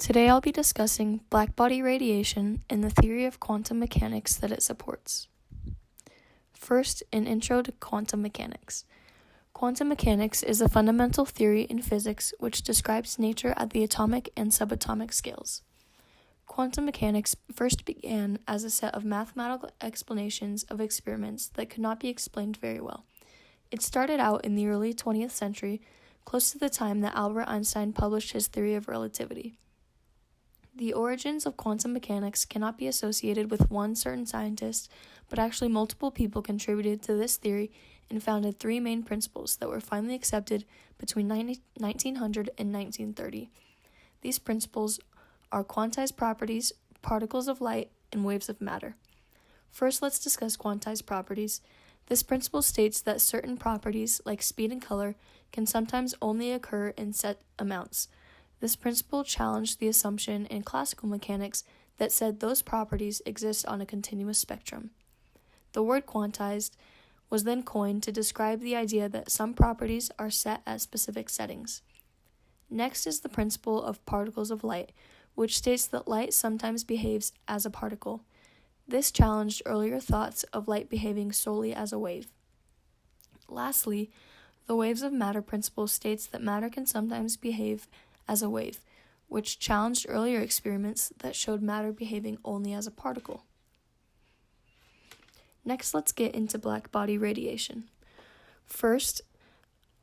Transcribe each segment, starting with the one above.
Today I'll be discussing blackbody radiation and the theory of quantum mechanics that it supports. First, an intro to quantum mechanics. Quantum mechanics is a fundamental theory in physics which describes nature at the atomic and subatomic scales. Quantum mechanics first began as a set of mathematical explanations of experiments that could not be explained very well. It started out in the early 20th century, close to the time that Albert Einstein published his theory of relativity. The origins of quantum mechanics cannot be associated with one certain scientist, but actually multiple people contributed to this theory and founded three main principles that were finally accepted between 1900 and 1930. These principles are quantized properties, particles of light, and waves of matter. First, let's discuss quantized properties. This principle states that certain properties, like speed and color, can sometimes only occur in set amounts. This principle challenged the assumption in classical mechanics that said those properties exist on a continuous spectrum. The word quantized was then coined to describe the idea that some properties are set at specific settings. Next is the principle of particles of light, which states that light sometimes behaves as a particle. This challenged earlier thoughts of light behaving solely as a wave. Lastly, the waves of matter principle states that matter can sometimes behave as a wave, which challenged earlier experiments that showed matter behaving only as a particle. Next, let's get into blackbody radiation. First,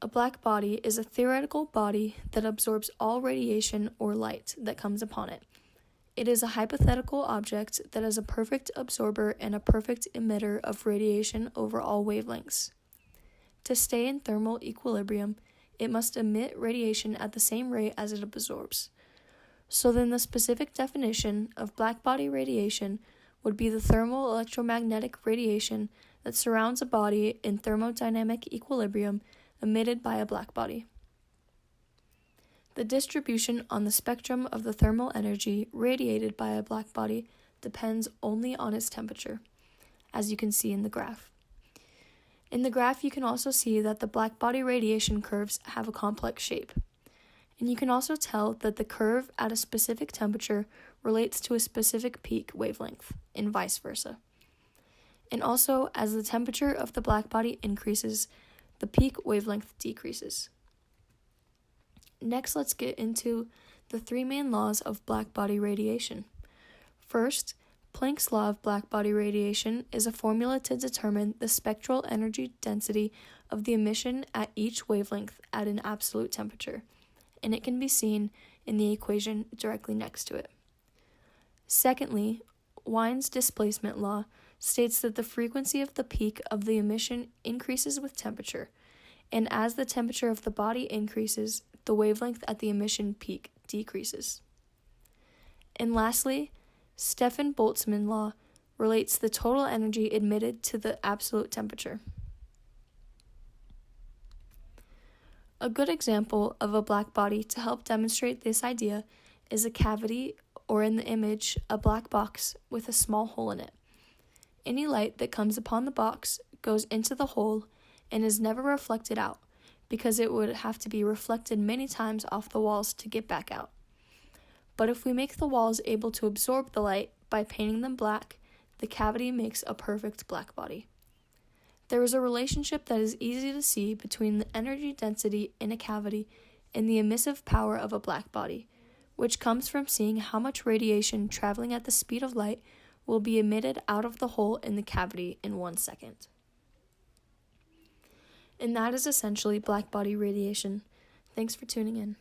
a black body is a theoretical body that absorbs all radiation or light that comes upon it. It is a hypothetical object that is a perfect absorber and a perfect emitter of radiation over all wavelengths. To stay in thermal equilibrium, it must emit radiation at the same rate as it absorbs. So then the specific definition of blackbody radiation would be the thermal electromagnetic radiation that surrounds a body in thermodynamic equilibrium emitted by a blackbody. The distribution on the spectrum of the thermal energy radiated by a blackbody depends only on its temperature, as you can see in the graph. In the graph, you can also see that the blackbody radiation curves have a complex shape. And you can also tell that the curve at a specific temperature relates to a specific peak wavelength, and vice versa. And also, as the temperature of the blackbody increases, the peak wavelength decreases. Next, let's get into the three main laws of blackbody radiation. First, Planck's law of blackbody radiation is a formula to determine the spectral energy density of the emission at each wavelength at an absolute temperature, and it can be seen in the equation directly next to it. Secondly, Wien's displacement law states that the frequency of the peak of the emission increases with temperature, and as the temperature of the body increases, the wavelength at the emission peak decreases. And lastly, Stefan-Boltzmann law relates the total energy emitted to the absolute temperature. A good example of a black body to help demonstrate this idea is a cavity, or in the image, a black box with a small hole in it. Any light that comes upon the box goes into the hole and is never reflected out, because it would have to be reflected many times off the walls to get back out. But if we make the walls able to absorb the light by painting them black, the cavity makes a perfect black body. There is a relationship that is easy to see between the energy density in a cavity and the emissive power of a black body, which comes from seeing how much radiation traveling at the speed of light will be emitted out of the hole in the cavity in 1 second. And that is essentially blackbody radiation. Thanks for tuning in.